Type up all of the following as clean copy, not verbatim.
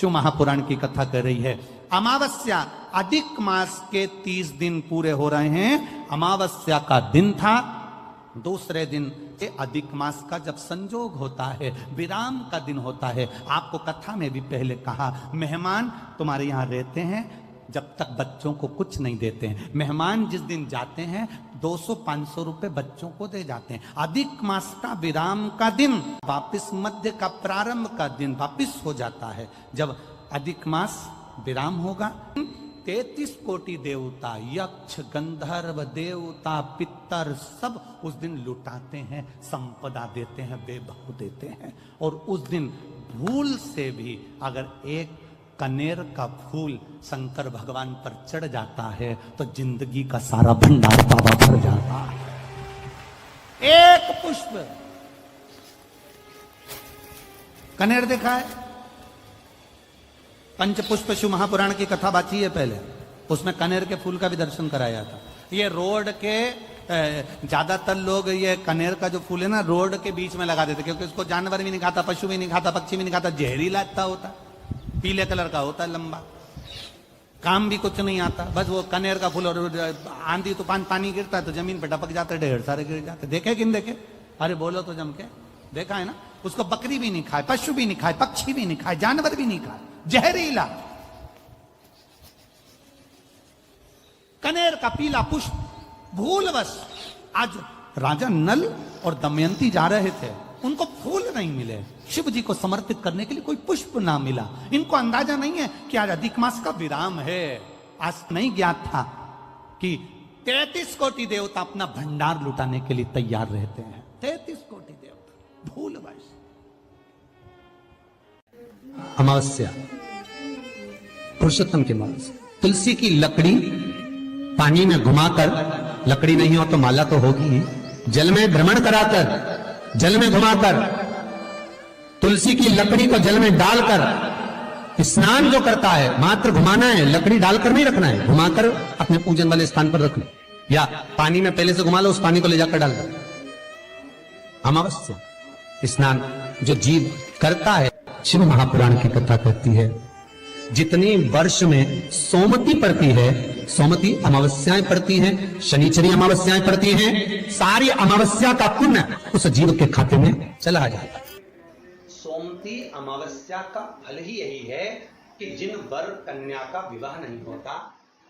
शिव महापुराण की कथा कर रही है। अमावस्या, अधिक मास के 30 दिन पूरे हो रहे हैं। अमावस्या का दिन था, दूसरे दिन अधिक मास का जब संजोग होता है, विराम का दिन होता है। आपको कथा में भी पहले कहा, मेहमान तुम्हारे यहाँ रहते हैं जब तक बच्चों को कुछ नहीं देते हैं। मेहमान जिस दिन जाते हैं 200-500 रुपए बच्चों को दे जाते हैं। अधिक मास का विराम का दिन, वापिस मध्य का प्रारंभ का दिन वापिस हो जाता है। जब अधिक मास विराम होगा, 33 कोटि देवता, यक्ष, गंधर्व, देवता, पितर सब उस दिन लुटाते हैं, संपदा देते हैं, वैभव देते हैं। और उस दिन भूल से भी अगर एक कनेर का फूल शंकर भगवान पर चढ़ जाता है तो जिंदगी का सारा भंडार बाबा भर जाता है। एक पुष्प, कनेर देखा है? पंचपुष्प शिव महापुराण की कथा बाची है पहले, उसमें कनेर के फूल का भी दर्शन कराया था। ये रोड के ज्यादातर लोग ये कनेर का जो फूल है ना, रोड के बीच में लगा देते, क्योंकि उसको जानवर भी नहीं खाता, पशु भी नहीं खाता, पक्षी भी नहीं खाता, जहरीला इतना होता, पीले कलर का होता है, लंबा, काम भी कुछ नहीं आता। बस वो कनेर का फूल, और आंधी तूफान पानी गिरता है तो जमीन पे टपक जाते, ढेर सारे गिर जाते। देखे कि नहीं देखे? अरे बोलो तो जम के, देखा है ना? उसको बकरी भी नहीं खाए, पशु भी नहीं खाए, पक्षी भी नहीं खाए, जानवर भी नहीं खाए, जहरीला कनेर का पीला पुष्प। भूलवश आज राजा नल और दमयंती जा रहे थे, उनको फूल नहीं मिले, शिव जी को समर्पित करने के लिए कोई पुष्प ना मिला। इनको अंदाजा नहीं है कि आज अधिक मास का विराम है। आज नहीं ज्ञात था कि 33 कोटि देवता अपना भंडार लुटाने के लिए तैयार रहते हैं। 33 कोटि देवता, भूलवश। अमावस्या, पुरुषोत्तम की अमावस्या। तुलसी की लकड़ी पानी में घुमाकर, लकड़ी नहीं हो तो माला तो होगी ही, जल में भ्रमण कराकर, जल में घुमाकर, तुलसी की लकड़ी को जल में डालकर स्नान जो करता है, मात्र घुमाना है, लकड़ी डालकर नहीं रखना है, घुमाकर अपने पूजन वाले स्थान पर रख लो, या पानी में पहले से घुमा लो, उस पानी को ले जाकर डाल दो। अमावस्या स्नान जो जीव करता है, शिव महापुराण की कथा कहती है, जितनी वर्ष में सोमती पड़ती है, सोमती अमावस्याएं पड़ती हैं, शनिचरी अमावस्याएं पड़ती हैं, सारी अमावस्या का पुण्य उस जीव के खाते में चला जाता है। सोमती अमावस्या का फल ही यही है कि जिन वर कन्या का विवाह नहीं होता,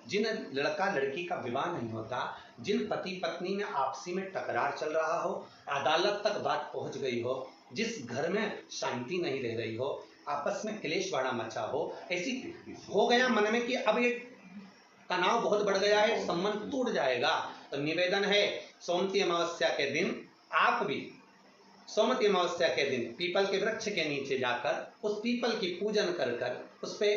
जिन लड़का लड़की का विवाह नहीं होता, जिन पति पत्नी में आपसी में टकरार चल रहा हो, अदालत तक बात पहुंच गई हो, जिस घर में शांति नहीं रह रही हो, आपस में क्लेश बड़ा मचा हो, ऐसी हो गया मन में कि अब ये तनाव बहुत बढ़ गया है, संबंध टूट जाएगा, तो निवेदन है सोमती अमावस्या के दिन आप भी सोमती अमावस्या के दिन पीपल के वृक्ष के नीचे जाकर उस पीपल की पूजन कर कर उस पे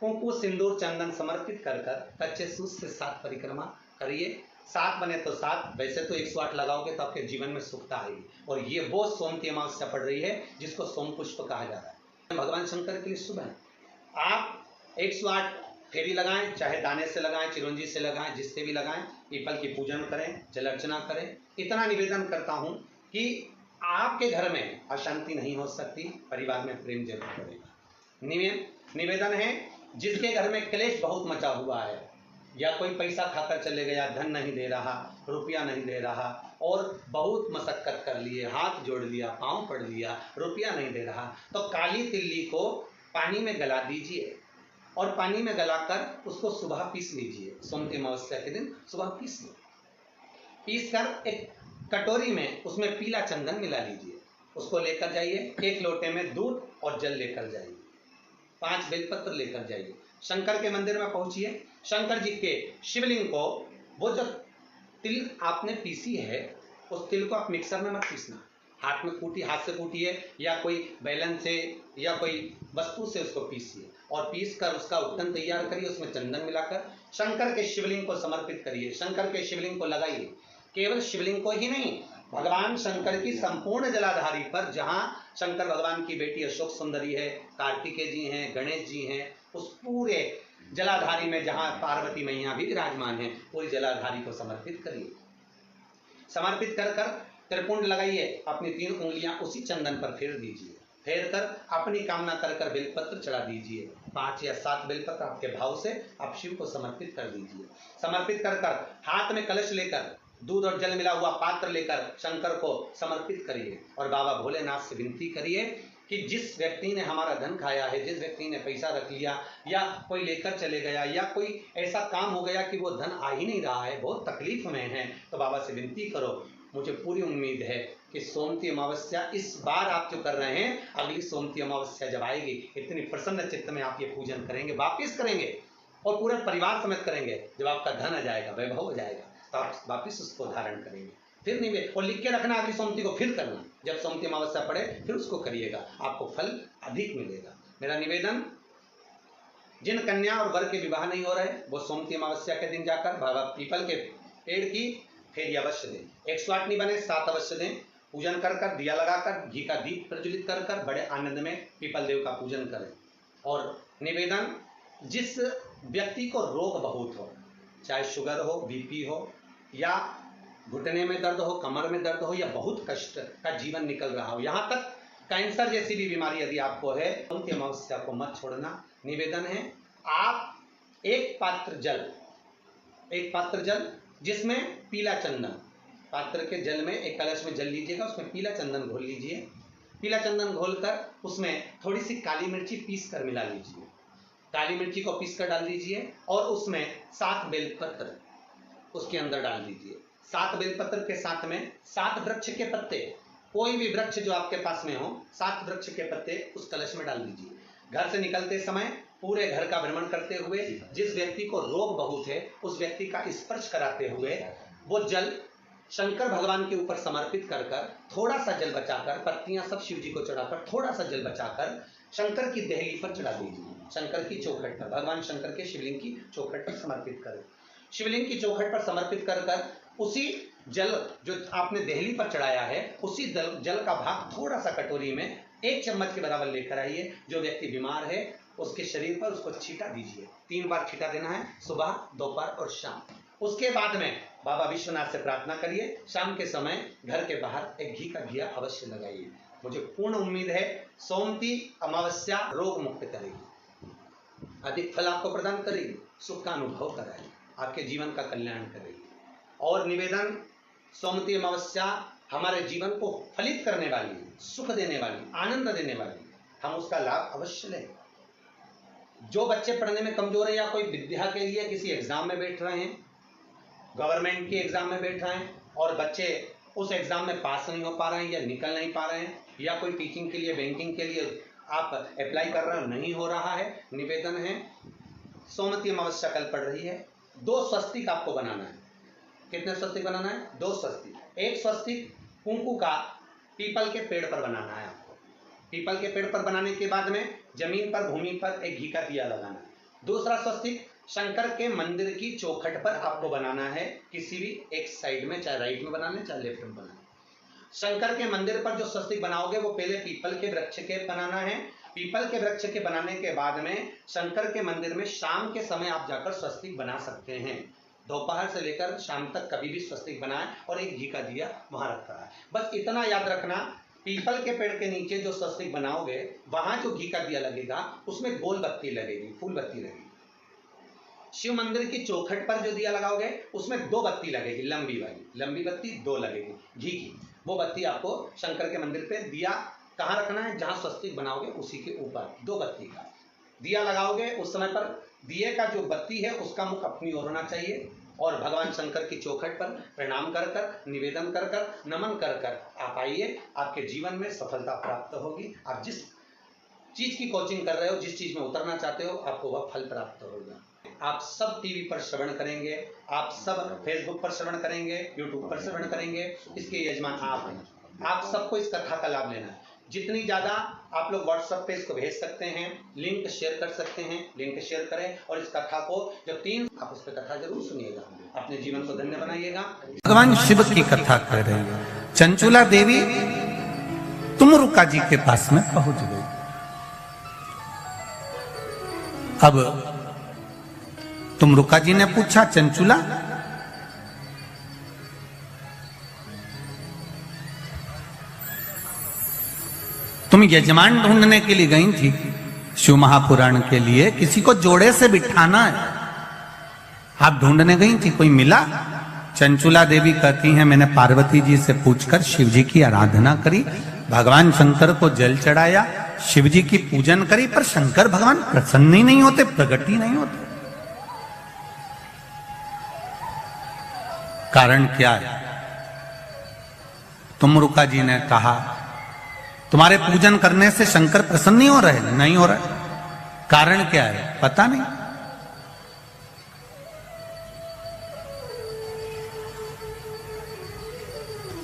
कुंकु सिंदूर चंदन समर्पित कर कर कच्चे सूत से 7 परिक्रमा करिए। 7 बने तो 7, वैसे तो 108 लगाओगे तो आपके जीवन में सुखता आएगी। और ये वो सोमती अमावस्या पड़ रही है जिसको सोम पुष्प कहा जा रहा है। भगवान शंकर के लिए शुभ है। आप 108 फेरी लगाएं, चाहे दाने से लगाएं, चिरंजी से लगाएं, जिससे भी लगाएं, पीपल की पूजन करें, जल अर्चना करें। इतना निवेदन करता हूं कि आपके घर में अशांति नहीं हो सकती, परिवार में प्रेम जरूर बढ़ेगा। निवेदन है जिसके घर में क्लेश बहुत मचा हुआ है, या कोई पैसा खाकर चले गया, धन नहीं दे रहा, रुपया नहीं दे रहा, और बहुत मशक्कत कर लिए, हाथ जोड़ लिया, पांव पड़ लिया, रुपया नहीं दे रहा, तो काली तिल्ली को पानी में गला दीजिए और पानी में गलाकर उसको सुबह पीस लीजिए। सोमती अमावस्या के दिन सुबह पीस लो, पीस कर एक कटोरी में उसमें पीला चंदन मिला लीजिए, उसको लेकर जाइए। 1 लोटे में दूध और जल लेकर जाइए, 5 बेलपत्र लेकर जाइए, शंकर के मंदिर में पहुंचिए। शंकर जी के शिवलिंग को, वो जो तिल आपने पीसी है उस तिल को आप मिक्सर में मत पीसना, हाथ में कूटी, हाथ से कूटिए या कोई बैलन से या कोई वस्तु से उसको पीसिए और पीस कर उसका उत्तन तैयार करिए, उसमें चंदन मिलाकर शंकर के शिवलिंग को समर्पित करिए, शंकर के शिवलिंग को लगाइए। केवल शिवलिंग को ही नहीं, भगवान शंकर की संपूर्ण जलाधारी पर, जहां शंकर भगवान की बेटी अशोक सुंदरी है, कार्तिकेय जी हैं, गणेश जी हैं, उस पूरे जलाधारी में जहां पार्वती मैया भी विराजमान है, पूरी जलाधारी को समर्पित करिए। समर्पित कर कर त्रिपुंड लगाइए, अपनी 3 उंगलियां उसी चंदन पर फेर दीजिए। फेर कर अपनी कामना कर कर बेलपत्र चढ़ा दीजिए। 5 या 7 बेलपत्र आपके भाव से आप शिव को समर्पित कर दीजिए। समर्पित कर कर हाथ में कलश लेकर दूध और जल मिला हुआ पात्र लेकर शंकर को समर्पित करिए और बाबा भोलेनाथ से विनती करिए कि जिस व्यक्ति ने हमारा धन खाया है, जिस व्यक्ति ने पैसा रख लिया या कोई लेकर चले गया या कोई ऐसा काम हो गया कि वो धन आ ही नहीं रहा है, बहुत तकलीफ में है, तो बाबा से विनती करो। मुझे पूरी उम्मीद है कि सोमती अमावस्या इस बार आप जो कर रहे हैं, अगली सोमती अमावस्या जब आएगी, इतनी प्रसन्न चित्त में आप ये पूजन करेंगे, वापिस करेंगे और पूरे परिवार समेत करेंगे। जब आपका धन आ जाएगा, वैभव हो जाएगा, तो आप वापिस उसको धारण करेंगे। फिर नहीं, और लिख के रखना अगली सोमती को फिर करना, जब सोमती अमावस्या पड़े फिर उसको करिएगा, आपको फल अधिक मिलेगा। मेरा निवेदन, जिन कन्या और वर के विवाह नहीं हो रहे, वो सोमती अमावस्या के दिन जाकर बाबा पीपल के पेड़ की फेरी अवश्य दें। 108 नहीं बने 7 अवश्य दें। पूजन कर कर, दिया लगाकर, घी का दीप प्रज्वलित कर कर बड़े आनंद में पीपल देव का पूजन करें। और निवेदन, जिस व्यक्ति को रोग बहुत हो, चाहे शुगर हो, बीपी हो या घुटने में दर्द हो, कमर में दर्द हो या बहुत कष्ट का जीवन निकल रहा हो, यहाँ तक कैंसर जैसी भी बीमारी यदि आपको है, सोमती अमावस्या को मत छोड़ना। निवेदन है, आप एक पात्र जल जिसमें पीला चंदन, पात्र के जल में एक कलश में जल लीजिएगा, उसमें पीला चंदन घोल लीजिए। पीला चंदन घोलकर उसमें थोड़ी सी काली मिर्ची पीस कर मिला लीजिए। काली मिर्ची को पीस कर डाल दीजिए और उसमें 7 बेलपत्र उसके अंदर डाल दीजिए। 7 बेलपत्र के साथ में 7 वृक्ष के पत्ते, कोई भी वृक्ष जो आपके पास में हो, 7 वृक्ष के पत्ते उस कलश में डाल दीजिए। घर से निकलते समय पूरे घर का भ्रमण करते हुए, जिस व्यक्ति को रोग बहुत है उस व्यक्ति का स्पर्श कराते हुए वो जल शंकर भगवान के ऊपर समर्पित कर कर, थोड़ा सा जल बचाकर, पत्तियां सब शिव जी को चढ़ाकर थोड़ा सा जल बचाकर शंकर की देहली पर चढ़ा दीजिए। शंकर की चौखट पर, भगवान शंकर के शिवलिंग की चौखट पर समर्पित करें। शिवलिंग की चौखट पर समर्पित कर कर उसी जल जो आपने देहली पर चढ़ाया है, उसी जल का भाग थोड़ा सा कटोरी में 1 चम्मच के बराबर लेकर आइए। जो व्यक्ति बीमार है उसके शरीर पर उसको छींटा दीजिए। 3 बार छींटा देना है, सुबह, दोपहर और शाम। उसके बाद में बाबा विश्वनाथ से प्रार्थना करिए। शाम के समय घर के बाहर एक घी का दिया अवश्य लगाइए। मुझे पूर्ण उम्मीद है सोमती अमावस्या रोग मुक्त करेगी, अधिक फल आपको प्रदान करेगी, सुख का अनुभव कराएगी, आपके जीवन का कल्याण करेगी। और निवेदन, सोमती अमावस्या हमारे जीवन को फलित करने वाली, सुख देने वाली, आनंद देने वाली, हम उसका लाभ अवश्य लें। जो बच्चे पढ़ने में कमजोर है या कोई विद्या के लिए किसी एग्जाम में बैठ रहे हैं, गवर्नमेंट के एग्जाम में बैठ रहे हैं और बच्चे उस एग्जाम में पास नहीं हो पा रहे हैं या निकल नहीं पा रहे हैं, या कोई टीचिंग के लिए, बैंकिंग के लिए आप अप्लाई कर रहे हो, नहीं हो रहा है, निवेदन है, सोमती अमावस्या कल पड़ रही है, 2 स्वस्तिक आपको बनाना है। कितने स्वस्तिक बनाना है? 2 स्वस्तिक। एक स्वस्तिक कुंकू का पीपल के पेड़ पर बनाना है आपको। पीपल के पेड़ पर बनाने के बाद में जमीन पर, भूमि पर एक घी का दिया लगाना है। दूसरा स्वस्तिक शंकर के मंदिर की चौखट पर आपको बनाना है, किसी भी एक साइड में, चाहे राइट में बनाना है चाहे लेफ्ट में बनाना है। शंकर के मंदिर पर जो स्वस्तिक बनाओगे वो पहले पीपल के वृक्ष के बनाना है। पीपल के वृक्ष के बनाने के बाद में शंकर के मंदिर में शाम के समय आप जाकर स्वस्तिक बना सकते हैं। दोपहर से लेकर शाम तक कभी भी स्वस्तिक बनाएं और एक घी का दिया वहां रखा है। बस इतना याद रखना, पीपल के पेड़ के नीचे जो स्वस्तिक बनाओगे वहां जो घी का दिया लगेगा उसमें गोल बत्ती लगेगी, फूल बत्ती लगेगी। शिव मंदिर की चौखट पर जो दिया लगाओगे उसमें 2 बत्ती लगेगी, लंबी वाली, लंबी बत्ती 2 लगेगी घी की। वो बत्ती आपको शंकर के मंदिर पे दिया कहाँ रखना है? जहां स्वस्तिक बनाओगे उसी के ऊपर 2 बत्ती का दिया लगाओगे। उस समय पर दिए का जो बत्ती है उसका मुख अपनी ओर होना चाहिए और भगवान शंकर की चौखट पर प्रणाम कर कर, निवेदन कर कर, नमन कर कर आप आइए। आपके जीवन में सफलता प्राप्त होगी। आप जिस चीज की कोचिंग कर रहे हो, जिस चीज में उतरना चाहते हो, आपको वह फल प्राप्त होगा। आप सब टीवी पर श्रवण करेंगे, आप सब फेसबुक पर श्रवण करेंगे, यूट्यूब पर श्रवण करेंगे, इसके यजमान आप हैं। आप सबको इस कथा का लाभ लेना है। जितनी ज्यादा आप लोग व्हाट्सएप पे इसको भेज सकते हैं, लिंक शेयर कर सकते हैं, लिंक शेयर करें और इस कथा को जो 3 आप उस पर कथा जरूर सुनिएगा, अपने जीवन को धन्य बनाइएगा। भगवान शिव की कथा कर रही है। चंचुला देवी तुमरुका जी के पास में पहुंच गई। अब तुमरुका जी ने पूछा, चंचुला तुम यजमान ढूंढने के लिए गई थी शिव महापुराण के लिए, किसी को जोड़े से बिठाना है, आप ढूंढने गई थी, कोई मिला? चंचुला देवी कहती हैं मैंने पार्वती जी से पूछकर शिव जी की आराधना करी, भगवान शंकर को जल चढ़ाया, शिव जी की पूजन करी, पर शंकर भगवान प्रसन्न ही नहीं होते, प्रकट ही नहीं होते। कारण क्या है? तुमरुका जी ने कहा तुम्हारे पूजन करने से शंकर प्रसन्न नहीं हो रहे, नहीं हो रहे। कारण क्या है? पता नहीं।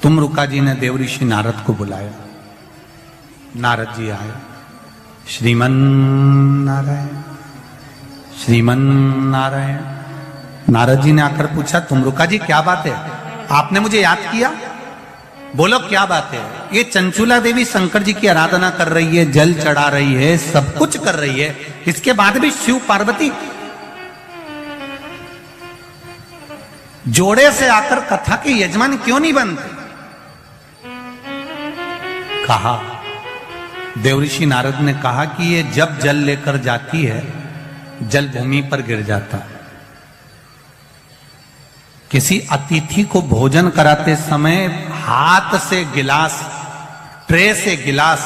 तुमरुका जी ने देव ऋषि नारद को बुलाया, नारद जी आए, श्रीमन नारायण, श्रीमन नारायण। नारद जी ने आकर पूछा तुमरुका जी क्या बात है, आपने मुझे याद किया, बोलो क्या बात है? ये चंचुला देवी शंकर जी की आराधना कर रही है, जल चढ़ा रही है, सब कुछ कर रही है, इसके बाद भी शिव पार्वती जोड़े से आकर कथा के यजमान क्यों नहीं बनते? कहा, देवऋषि नारद ने कहा कि ये जब जल लेकर जाती है जल भूमि पर गिर जाता है। किसी अतिथि को भोजन कराते समय हाथ से गिलास, ट्रे से गिलास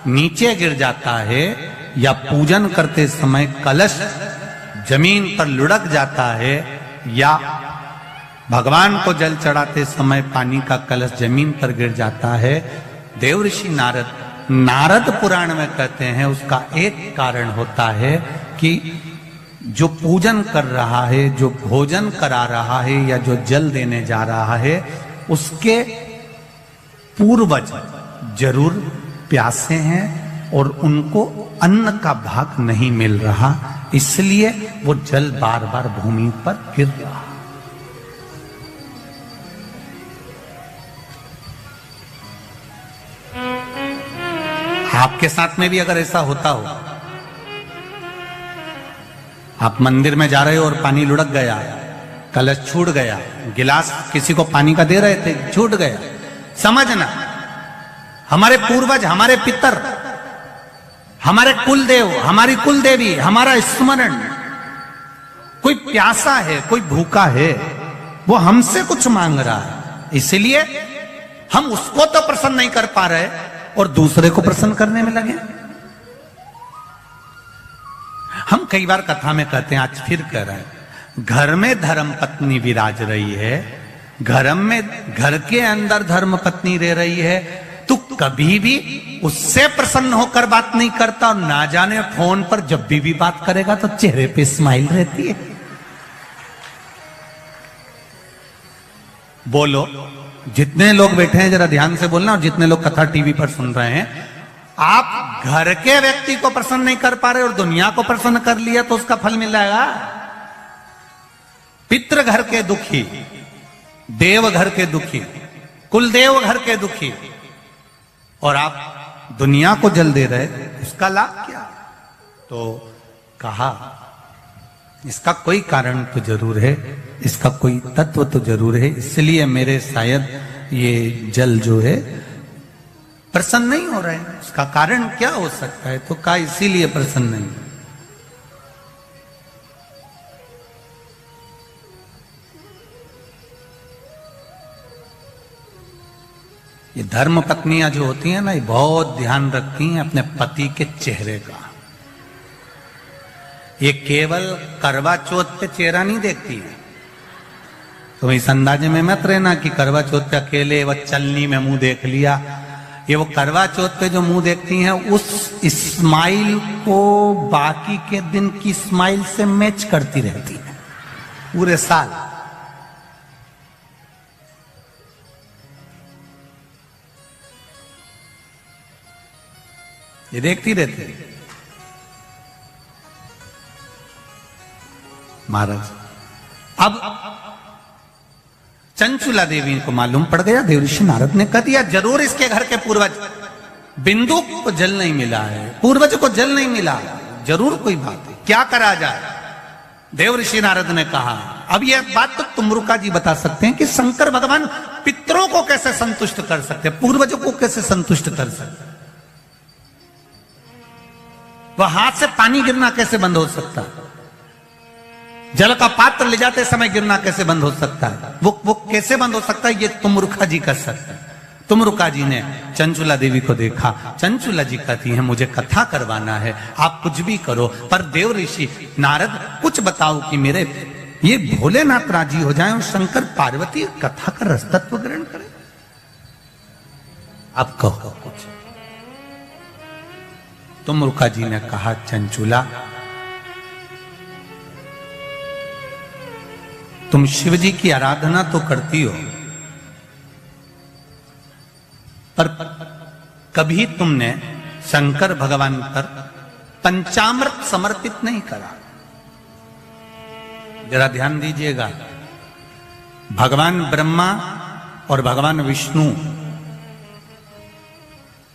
नीचे गिर जाता है, या पूजन करते समय कलश जमीन पर लुढ़क जाता है, या भगवान को जल चढ़ाते समय पानी का कलश जमीन पर गिर जाता है, देवऋषि नारद पुराण में कहते हैं उसका एक कारण होता है कि जो पूजन कर रहा है, जो भोजन करा रहा है, या जो जल देने जा रहा है, उसके पूर्वज जरूर प्यासे हैं और उनको अन्न का भाग नहीं मिल रहा, इसलिए वो जल बार बार भूमि पर गिर रहा। आपके साथ में भी अगर ऐसा होता हो, आप मंदिर में जा रहे हो और पानी लुढ़क गया, कलश छूट गया, गिलास किसी को पानी का दे रहे थे, छूट गया, समझना हमारे पूर्वज, हमारे पितर, हमारे कुलदेव, हमारी कुलदेवी, हमारा स्मरण, कोई प्यासा है, कोई भूखा है, वो हमसे कुछ मांग रहा है, इसलिए हम उसको तो प्रसन्न नहीं कर पा रहे और दूसरे को प्रसन्न करने में लगे। हम कई बार कथा में कहते हैं, आज फिर कह रहे हैं, घर में धर्म पत्नी विराज रही है, घर के अंदर धर्म पत्नी रह रही है, तू कभी भी उससे प्रसन्न होकर बात नहीं करता, और ना जाने फोन पर जब भी बात करेगा तो चेहरे पे स्माइल रहती है। बोलो, जितने लोग बैठे हैं जरा ध्यान से बोलना, और जितने लोग कथा टीवी पर सुन रहे हैं, आप घर के व्यक्ति को प्रसन्न नहीं कर पा रहे और दुनिया को प्रसन्न कर लिया तो उसका फल मिल जाएगा। पितृ घर के दुखी, देव घर के दुखी, कुलदेव घर के दुखी, और आप दुनिया को जल दे रहे, उसका लाभ क्या? तो कहा इसका कोई कारण तो जरूर है, इसका कोई तत्व तो जरूर है, इसलिए मेरे शायद ये जल जो है प्रसन्न नहीं हो रहे हैं। उसका कारण क्या हो सकता है? तो कहा इसीलिए प्रसन्न नहीं। ये धर्म पत्नियां जो होती हैं ना, ये बहुत ध्यान रखती हैं अपने पति के चेहरे का। ये केवल करवा चौथ पे चेहरा नहीं देखती है। तो इस अंदाजे में मत रहना कि करवा चौथ पे अकेले वह चलनी में मुंह देख लिया। ये वो करवा चौथ पे जो मुंह देखती हैं, उस स्माइल को बाकी के दिन की स्माइल से मैच करती रहती है पूरे साल। ये देखती रहती है। महाराज, अब चंचुला देवी को मालूम पड़ गया, देवऋषि नारद ने कह दिया जरूर इसके घर के पूर्वज, बिंदु को जल नहीं मिला है, पूर्वज को जल नहीं मिला, जरूर कोई बात है, क्या करा जाए? देवऋषि नारद ने कहा, अब यह बात तो तुमरुका जी बता सकते हैं कि शंकर भगवान पितरों को कैसे संतुष्ट कर सकते, पूर्वजों को कैसे संतुष्ट कर सकते। वह हाथ से पानी गिरना कैसे बंद हो सकता है? जल का पात्र ले जाते समय गिरना कैसे बंद हो सकता है? वो कैसे बंद हो सकता है? ये तुमरुखा जी कर सकते हैं। तुमरुखा जी ने चंचुला देवी को देखा। चंचुला जी कहती हैं मुझे कथा करवाना है, आप कुछ भी करो, पर देव ऋषि नारद कुछ बताओ कि मेरे ये भोलेनाथ राजी हो जाए और शंकर पार्वती कथा का रसतत्व ग्रहण करे। अब कहो कुछ। तुमरुखा जी ने कहा चंचुला, तुम शिव जी की आराधना तो करती हो, पर कभी तुमने शंकर भगवान पर पंचामृत समर्पित नहीं करा। जरा ध्यान दीजिएगा, भगवान ब्रह्मा और भगवान विष्णु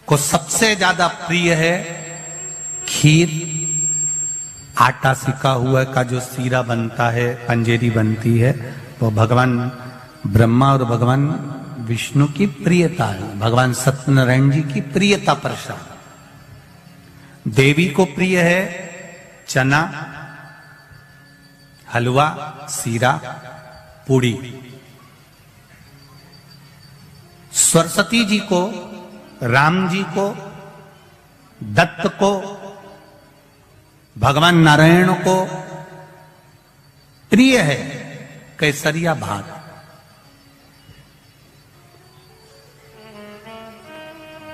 को सबसे ज्यादा प्रिय है खीर, आटा सिका हुआ का जो सीरा बनता है, पंजेरी बनती है, वो भगवान ब्रह्मा और भगवान विष्णु की प्रियता है, भगवान सत्यनारायण जी की प्रियता प्रसाद। देवी को प्रिय है चना, हलवा, सीरा, पूड़ी। सरस्वती जी को, राम जी को, दत्त को, भगवान नारायण को प्रिय है केसरिया भात।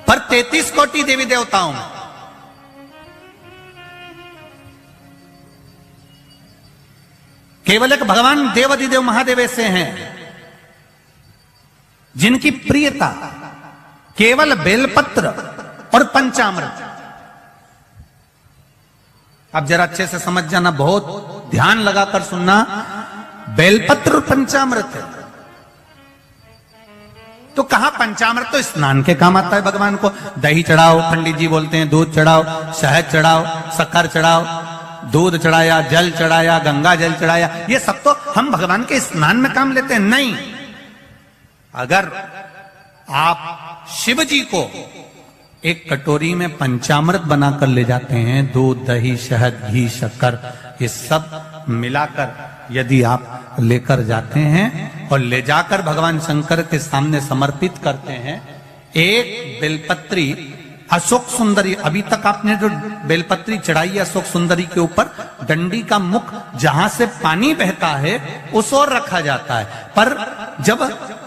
पर 33 कोटि देवी देवताओं में केवल एक भगवान देवाधिदेव महादेव ऐसे हैं जिनकी प्रियता केवल बेलपत्र और पंचामृत। अब जरा अच्छे से समझ जाना, बहुत ध्यान लगाकर सुनना। बेलपत्र और पंचामृत है तो कहा पंचामृत तो स्नान के काम आता है भगवान को। दही चढ़ाओ, पंडित जी बोलते हैं, दूध चढ़ाओ, शहद चढ़ाओ, शक्कर चढ़ाओ, दूध चढ़ाया, जल चढ़ाया, गंगा जल चढ़ाया, ये सब तो हम भगवान के स्नान में काम लेते हैं। नहीं, अगर आप शिव जी को एक कटोरी में पंचामृत बनाकर ले जाते हैं, दूध, दही, शहद, घी, शक्कर, ये सब मिलाकर यदि आप लेकर जाते हैं और ले जाकर भगवान शंकर के सामने समर्पित करते हैं, एक बेलपत्री अशोक सुंदरी, अभी तक आपने जो बेलपत्री चढ़ाई है अशोक सुंदरी के ऊपर, डंडी का मुख जहां से पानी बहता है उस ओर रखा जाता है। पर जब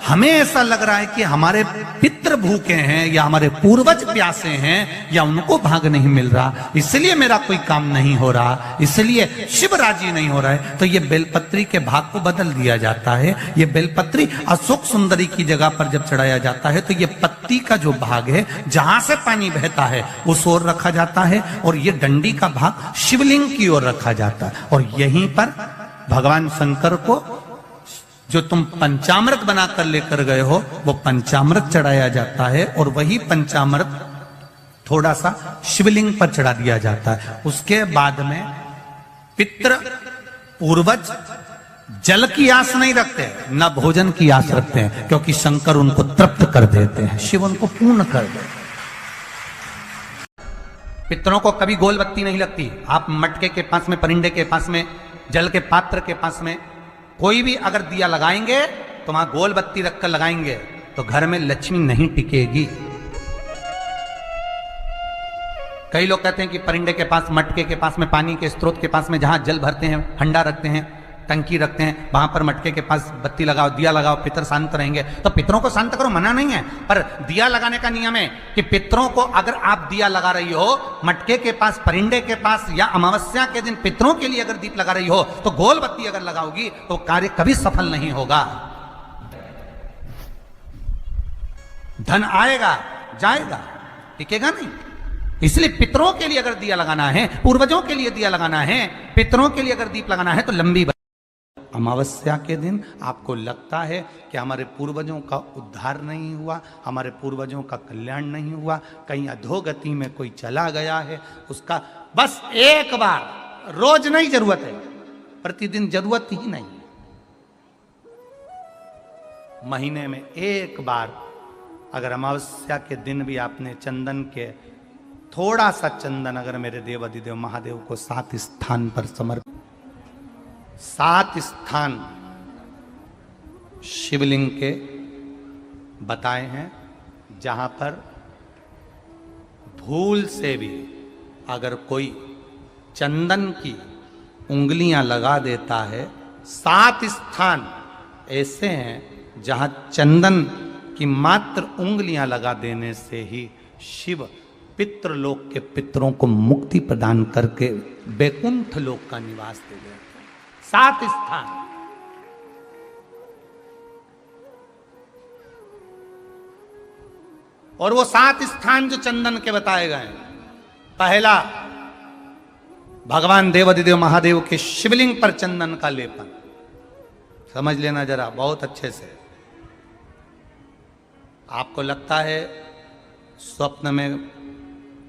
हमें ऐसा लग रहा है कि हमारे पितृ भूखे हैं या हमारे पूर्वज प्यासे हैं या उनको भाग नहीं मिल रहा, इसलिए मेरा कोई काम नहीं हो रहा, इसलिए शिव राजी नहीं हो रहा है, तो ये बेलपत्री के भाग को बदल दिया जाता है। ये बेलपत्री अशोक सुंदरी की जगह पर जब चढ़ाया जाता है तो ये पत्ती का जो भाग है जहां से पानी बहता है उस ओर रखा जाता है और ये डंडी का भाग शिवलिंग की ओर रखा जाता है। और यहीं पर भगवान शंकर को जो तुम पंचामृत बनाकर लेकर गए हो वो पंचामृत चढ़ाया जाता है और वही पंचामृत थोड़ा सा शिवलिंग पर चढ़ा दिया जाता है। उसके बाद में पितृ पूर्वज जल की आस नहीं रखते, न भोजन की आस रखते हैं, क्योंकि शंकर उनको तृप्त कर देते हैं, शिव उनको पूर्ण कर देते हैं। पितरों को कभी गोल बत्ती नहीं लगती। आप मटके के पास में, परिंदे के पास में, जल के पात्र के पास में कोई भी अगर दिया लगाएंगे तो वहां गोल बत्ती रखकर लगाएंगे तो घर में लक्ष्मी नहीं टिकेगी। कई लोग कहते हैं कि परिंदे के पास, मटके के पास में, पानी के स्रोत के पास में जहां जल भरते हैं, हंडा रखते हैं, टंकी रखते हैं, वहां पर मटके के पास बत्ती लगाओ, दिया लगाओ, पितर शांत रहेंगे। तो पितरों को शांत करो, मना नहीं है, पर दिया लगाने का नियम है कि पितरों को अगर आप दिया लगा रही हो मटके के पास, परिंदे के पास, या अमावस्या के दिन पितरों के लिए अगर दीप लगा रही हो तो गोल बत्ती अगर लगाओगी तो कार्य कभी सफल नहीं होगा। धन आएगा जाएगा, टिकेगा नहीं। इसलिए पितरों के लिए अगर दिया लगाना है, पूर्वजों के लिए दिया लगाना है, पितरों के लिए अगर दीप लगाना है तो लंबी। अमावस्या के दिन आपको लगता है कि हमारे पूर्वजों का उद्धार नहीं हुआ, हमारे पूर्वजों का कल्याण नहीं हुआ, कहीं अधोगति में कोई चला गया है, उसका बस एक बार, रोज नहीं जरूरत है, प्रतिदिन जरूरत ही नहीं, महीने में एक बार अगर अमावस्या के दिन भी आपने चंदन के थोड़ा सा चंदन अगर मेरे देव अधिदेव महादेव को 7 स्थान पर समर्पित, 7 स्थान शिवलिंग के बताए हैं जहां पर भूल से भी अगर कोई चंदन की उंगलियां लगा देता है, 7 स्थान ऐसे हैं जहां चंदन की मात्र उंगलियां लगा देने से ही शिव पितृलोक के पितरों को मुक्ति प्रदान करके बैकुंठ लोक का निवास दे देते हैं। 7 स्थान। और वो 7 स्थान जो चंदन के बताए गए हैं, पहला भगवान देवाधिदेव महादेव के शिवलिंग पर चंदन का लेपन। समझ लेना जरा बहुत अच्छे से। आपको लगता है स्वप्न में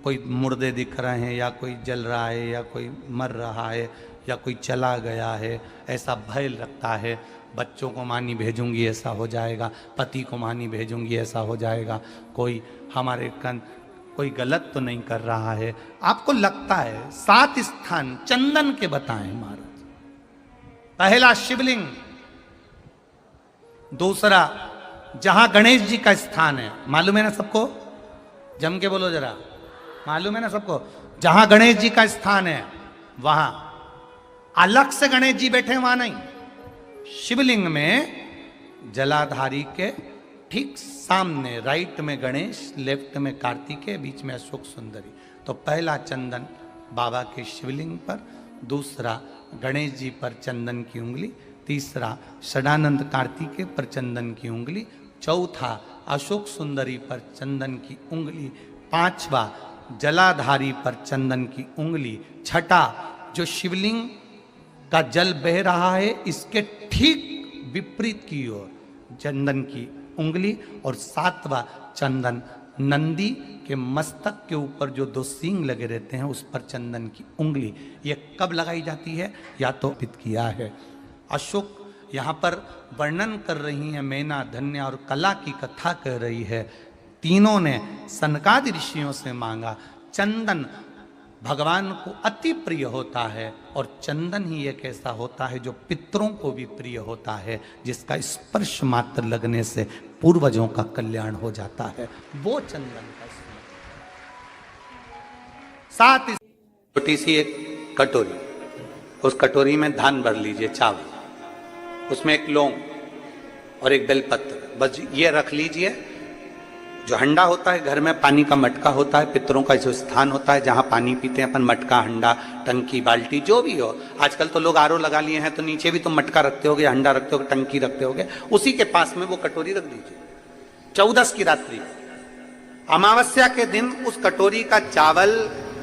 कोई मुर्दे दिख रहे हैं, या कोई जल रहा है, या कोई मर रहा है, या कोई चला गया है, ऐसा भय लगता है। बच्चों को मानी भेजूंगी ऐसा हो जाएगा, पति को मानी भेजूंगी ऐसा हो जाएगा, कोई हमारे कोई गलत तो नहीं कर रहा है, आपको लगता है। 7 स्थान चंदन के बताएं महाराज। पहला शिवलिंग, दूसरा जहां गणेश जी का स्थान है, मालूम है ना सबको, जम के बोलो जरा, मालूम है ना सबको, जहां गणेश जी का स्थान है वहां अलग से गणेश जी बैठे, वहां नहीं। शिवलिंग में जलाधारी के ठीक सामने राइट में गणेश, लेफ्ट में कार्तिकेय, बीच में अशोक सुंदरी। तो पहला चंदन बाबा के शिवलिंग पर, दूसरा गणेश जी पर चंदन की उंगली, तीसरा षडानंद कार्तिकेय पर चंदन की उंगली, चौथा अशोक सुंदरी पर चंदन की उंगली, पांचवा जलाधारी पर चंदन की उंगली, छठा जो शिवलिंग का जल बह रहा है इसके ठीक विपरीत की ओर चंदन की उंगली, और 7वां चंदन नंदी के मस्तक के ऊपर जो 2 सींग लगे रहते हैं उस पर चंदन की उंगली। ये कब लगाई जाती है, या तो पित किया है। अशोक यहाँ पर वर्णन कर रही है, मैना धन्य और कला की कथा कह रही है। तीनों ने सनकादि ऋषियों से मांगा। चंदन भगवान को अति प्रिय होता है, और चंदन ही एक ऐसा होता है जो पितरों को भी प्रिय होता है, जिसका स्पर्श मात्र लगने से पूर्वजों का कल्याण हो जाता है। वो चंदन का साथ ही छोटी सी एक कटोरी, उस कटोरी में धान भर लीजिए, चावल, उसमें एक लौंग और एक बेलपत्र, बस ये रख लीजिए। जो हंडा होता है, घर में पानी का मटका होता है, पितरों का जो स्थान होता है जहां पानी पीते हैं अपन, मटका, हंडा, टंकी, बाल्टी, जो भी हो। आजकल तो लोग आरओ लगा लिए हैं, तो नीचे भी तुम मटका रखते होगे, हंडा रखते होगे, टंकी रखते होगे, उसी के पास में वो कटोरी रख दीजिए। 14 की रात्रि, अमावस्या के दिन उस कटोरी का चावल,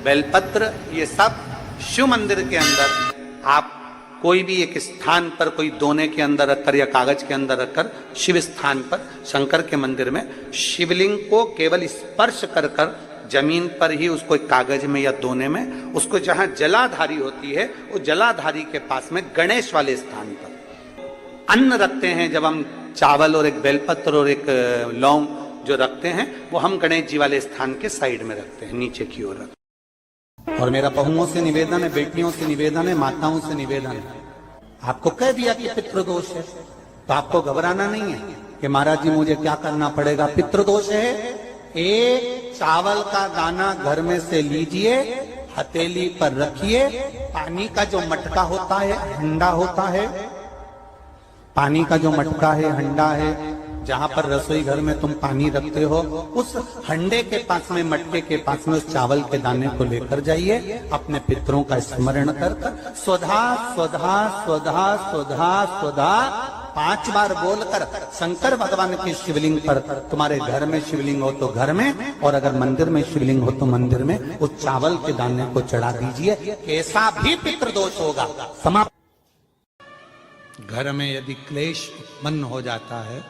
बेलपत्र, ये सब शिव मंदिर के अंदर आप कोई भी एक स्थान पर, कोई दोने के अंदर रखकर या कागज के अंदर रखकर, शिव स्थान पर, शंकर के मंदिर में शिवलिंग को केवल स्पर्श कर कर जमीन पर ही उसको एक कागज में या दोने में, उसको जहां जलाधारी होती है वो जलाधारी के पास में गणेश वाले स्थान पर अन्न रखते हैं। जब हम चावल और एक बेलपत्र और एक लौंग जो रखते हैं वो हम गणेश जी वाले स्थान के साइड में रखते हैं, नीचे की ओर रखते हैं। और मेरा बहुओं से निवेदन है, बेटियों से निवेदन है, माताओं से निवेदन है, आपको कह दिया कि पितृदोष है तो आपको घबराना नहीं है कि महाराज जी मुझे क्या करना पड़ेगा। पितृदोष है, एक चावल का दाना घर में से लीजिए, हथेली पर रखिए, पानी का जो मटका होता है, हंडा होता है, पानी का जो मटका है, हंडा है, जहां पर रसोई घर में तुम पानी रखते हो, उस हंडे के पास में, मटके के पास में उस चावल के दाने को लेकर जाइए, अपने पितरों का स्मरण कर कर स्वधा स्वधा स्वधा स्वधा स्वधा 5 बार बोलकर शंकर भगवान के शिवलिंग पर, तुम्हारे घर में शिवलिंग हो तो घर में, और अगर मंदिर में शिवलिंग हो तो मंदिर में, उस चावल के दाने को चढ़ा दीजिए। कैसा भी पितृदोष होगा समाप्त। घर में यदि क्लेश उत्पन्न हो जाता है,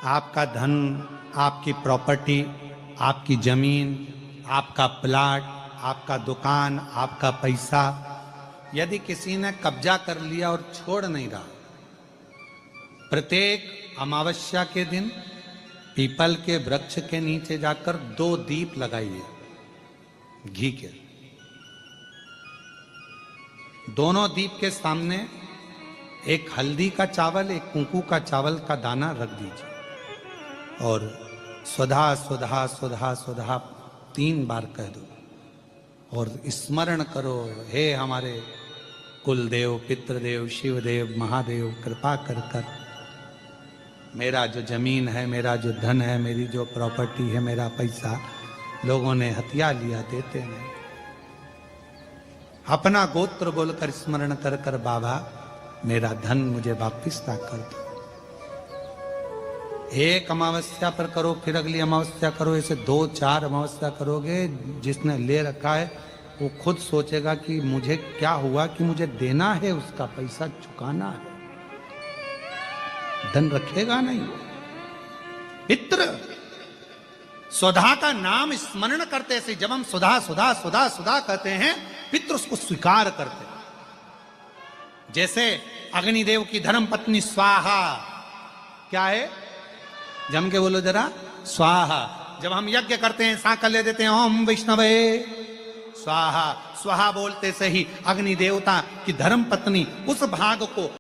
आपका धन, आपकी प्रॉपर्टी, आपकी जमीन, आपका प्लाट, आपका दुकान, आपका पैसा, यदि किसी ने कब्जा कर लिया और छोड़ नहीं रहा, प्रत्येक अमावस्या के दिन पीपल के वृक्ष के नीचे जाकर 2 दीप लगाइए घी के। दोनों दीप के सामने एक हल्दी का चावल, एक कुंकू का चावल का दाना रख दीजिए और स्वधा स्वधा स्वधा स्वधा 3 बार कह दो और स्मरण करो, हे हमारे कुलदेव, पितृदेव, शिवदेव, महादेव, कृपा कर कर मेरा जो जमीन है, मेरा जो धन है, मेरी जो प्रॉपर्टी है, मेरा पैसा लोगों ने हथिया लिया, देते नहीं। अपना गोत्र बोलकर स्मरण कर कर बाबा मेरा धन मुझे वापिस ला कर दो। एक अमावस्या पर करो, फिर अगली अमावस्या करो, ऐसे 2-4 अमावस्या करोगे। जिसने ले रखा है वो खुद सोचेगा कि मुझे क्या हुआ, कि मुझे देना है, उसका पैसा चुकाना है, धन रखेगा नहीं। पितृ सुधा का नाम स्मरण करते से, जब हम सुधा सुधा सुधा सुधा कहते हैं, पितृ उसको स्वीकार करते हैं। जैसे अग्निदेव की धर्म पत्नी स्वाहा, क्या है, जम के बोलो जरा, स्वाहा। जब हम यज्ञ करते हैं, सांकल ले देते हैं, ओम वैष्णवे स्वाहा। स्वाहा बोलते से ही अग्नि देवता की धर्म पत्नी उस भाग को